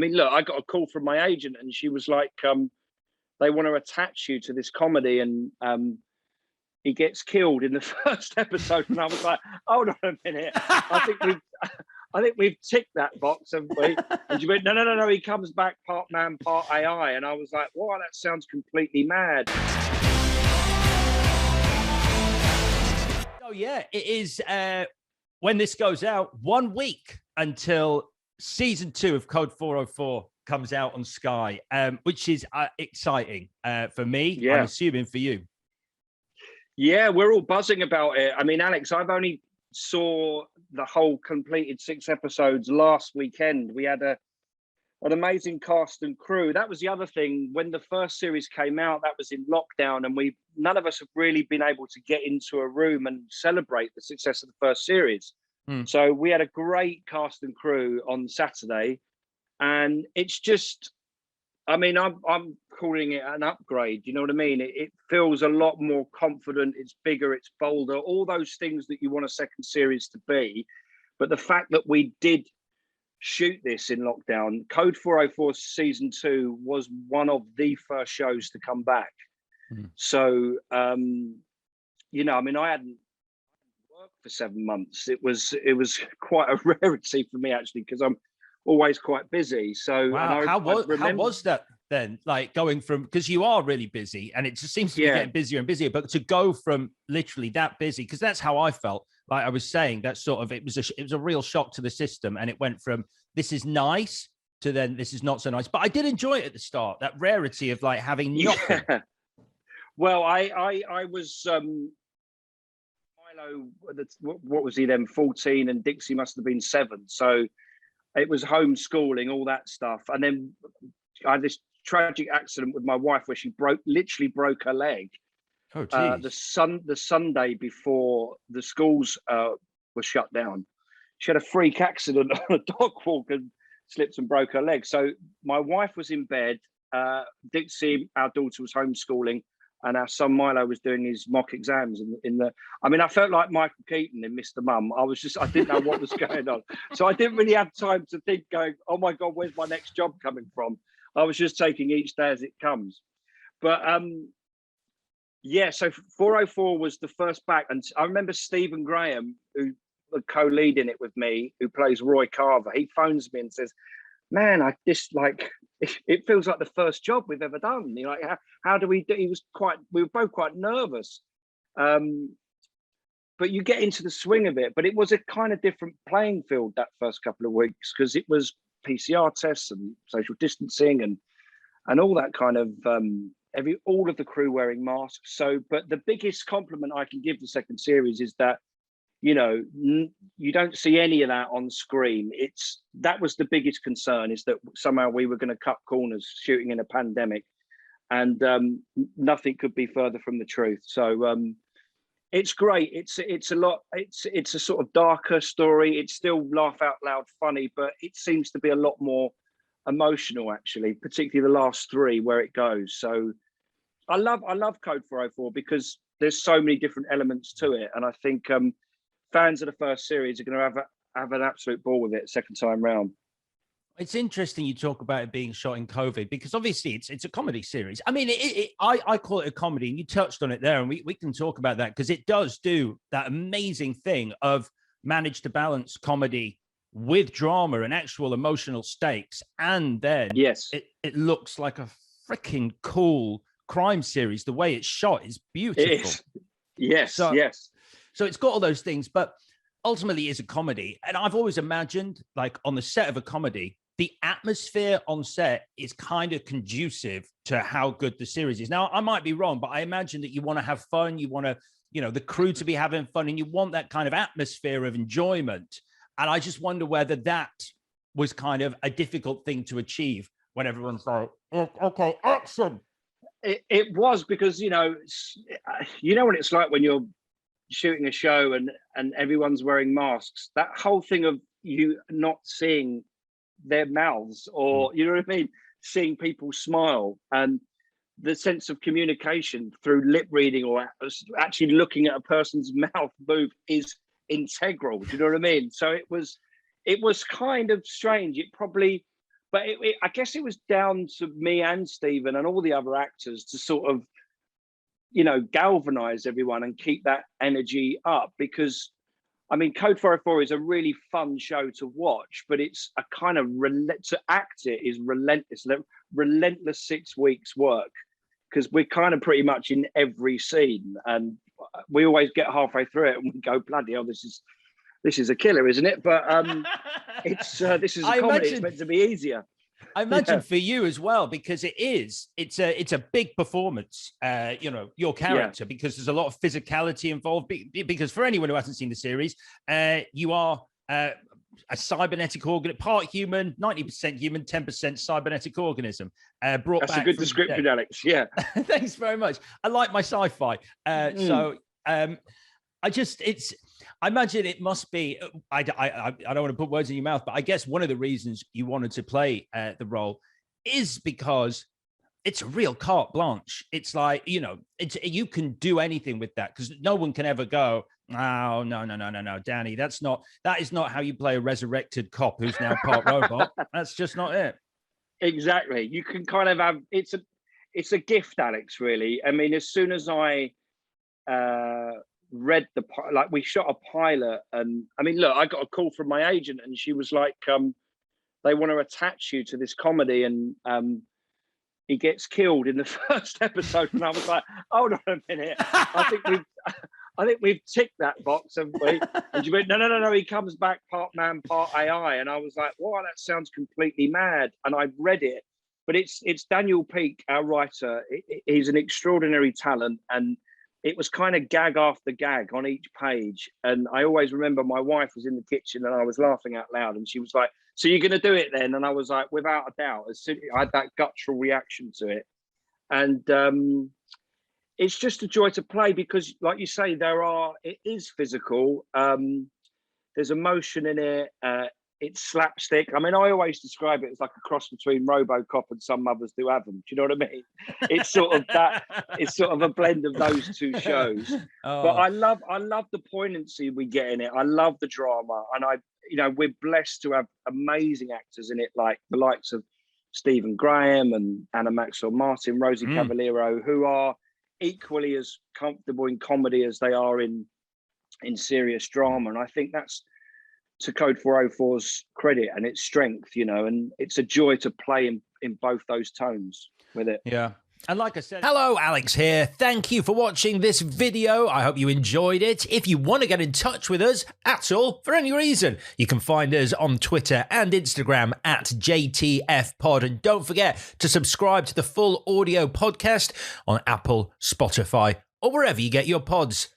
I mean, look, I got a call from my agent, and she was like, "They want to attach you to this comedy," and he gets killed in the first episode, and I was like, "Hold on a minute, I think we've, I think we've ticked that box, haven't we?" And she went, "No, no, no, no, he comes back part man, part AI," and I was like, "Wow, that sounds completely mad." Oh yeah, it is. When this goes out, 1 week until season 2 of Code 404 comes out on Sky, which is exciting for me. Yeah. I'm assuming for you. Yeah, we're all buzzing about it. I mean, Alex, I've only saw the whole completed 6 episodes last weekend. We had an amazing cast and crew. That was the other thing. When the first series came out, that was in lockdown, and none of us have really been able to get into a room and celebrate the success of the first series. So we had a great cast and crew on Saturday, and it's just, I mean, I'm calling it an upgrade. You know what I mean? It feels a lot more confident. It's bigger. It's bolder. All those things that you want a second series to be. But the fact that we did shoot this in lockdown, Code 404 season 2 was one of the first shows to come back. So, you know, I mean, I hadn't worked for 7 months. It was quite a rarity for me, actually, because I'm always quite busy. So wow, how was that then? Like going from, because you are really busy and it just seems to be getting busier and busier, but to go from literally that busy, because that's how I felt. Like I was saying, that sort of, it was a real shock to the system, and it went from this is nice to then this is not so nice. But I did enjoy it at the start, that rarity of like having nothing. Yeah. Well, I was Milo, what was he then, 14, and Dixie must have been 7. So it was homeschooling, all that stuff. And then I had this tragic accident with my wife where she literally broke her leg. Oh, geez. The Sunday before the schools were shut down. She had a freak accident on a dog walk and slipped and broke her leg. So my wife was in bed. Dixie, our daughter, was homeschooling, and our son Milo was doing his mock exams I mean, I felt like Michael Keaton in Mr. Mum. I didn't know what was going on. So I didn't really have time to think going, oh my God, where's my next job coming from? I was just taking each day as it comes. But yeah, so 404 was the first back. And I remember Stephen Graham, who co-leading it with me, who plays Roy Carver, he phones me and says, "Man, it feels like the first job we've ever done. You know, like, how do we do?" We were both quite nervous. But you get into the swing of it. But it was a kind of different playing field that first couple of weeks, because it was PCR tests and social distancing and all that kind of all of the crew wearing masks. So, but the biggest compliment I can give the second series is that, you know, you don't see any of that on screen. That was the biggest concern, is that somehow we were going to cut corners shooting in a pandemic, and nothing could be further from the truth. So it's great. It's a sort of darker story. It's still laugh out loud funny, but it seems to be a lot more emotional, actually, particularly the last 3 where it goes. So I love Code 404 because there's so many different elements to it, and I think fans of the first series are going to have an absolute ball with it second time round. It's interesting you talk about it being shot in COVID, because obviously it's a comedy series. I mean, I call it a comedy, and you touched on it there, and we can talk about that, because it does do that amazing thing of manage to balance comedy with drama and actual emotional stakes. And then it looks like a freaking cool crime series. The way it's shot is beautiful. It is. Yes, So it's got all those things, but ultimately it's a comedy. And I've always imagined, like, on the set of a comedy, the atmosphere on set is kind of conducive to how good the series is. Now, I might be wrong, but I imagine that you want to have fun. You want to, you know, the crew to be having fun, and you want that kind of atmosphere of enjoyment. And I just wonder whether that was kind of a difficult thing to achieve when everyone's like, okay, action. It was, because, you know what it's like when you're shooting a show and everyone's wearing masks. That whole thing of you not seeing their mouths, or you know what I mean, seeing people smile, and the sense of communication through lip reading or actually looking at a person's mouth move is integral. Do you know what I mean? So it was kind of strange. It probably but I guess it was down to me and Stephen and all the other actors to sort of, galvanize everyone and keep that energy up, because I mean, Code 404 is a really fun show to watch, but it's a kind of to act it is relentless 6 weeks work, because we're kind of pretty much in every scene, and we always get halfway through it and we go, bloody hell, this is a killer, isn't it? But this is a comedy. It's meant to be easier. I imagine for you as well, because it's a big performance, your character, because there's a lot of physicality involved. Because for anyone who hasn't seen the series, you are a cybernetic organ, part human, 90% human, 10% cybernetic organism. Brought That's back a good description, Alex. Yeah. Thanks very much. I like my sci-fi. I imagine it must be, I don't want to put words in your mouth, but I guess one of the reasons you wanted to play the role is because it's a real carte blanche. It's like, you can do anything with that, because no one can ever go, oh, no, Danny, that is not how you play a resurrected cop who's now part robot. That's just not it. Exactly. You can kind of have, it's a gift, Alex, really. I mean, as soon as I read we shot a pilot, and I mean, look, I got a call from my agent and she was like, they want to attach you to this comedy, and he gets killed in the first episode. And I was like, hold on a minute, I think we've ticked that box, haven't we? And she went, no, he comes back part man, part AI. And I was like, wow, that sounds completely mad. And I read it, but it's Daniel Peake, our writer. He's an extraordinary talent, and it was kind of gag after gag on each page. And I always remember my wife was in the kitchen and I was laughing out loud, and she was like, so you're going to do it then? And I was like, without a doubt. As soon I had that guttural reaction to it. And it's just a joy to play, because like you say, it is physical. There's emotion in it. It's slapstick. I mean, I always describe it as like a cross between RoboCop and Some Mothers Do Have Them. Do you know what I mean? It's sort of that. It's sort of a blend of those two shows. Oh. But I love the poignancy we get in it. I love the drama, and we're blessed to have amazing actors in it, like the likes of Stephen Graham and Anna Maxwell Martin, Rosie Cavaliero, who are equally as comfortable in comedy as they are in serious drama. And I think that's to Code 404's credit and its strength, and it's a joy to play in both those tones with it. Yeah. And like I said, hello, Alex here. Thank you for watching this video. I hope you enjoyed it. If you want to get in touch with us at all, for any reason, you can find us on Twitter and Instagram at JTFpod. And don't forget to subscribe to the full audio podcast on Apple, Spotify, or wherever you get your pods.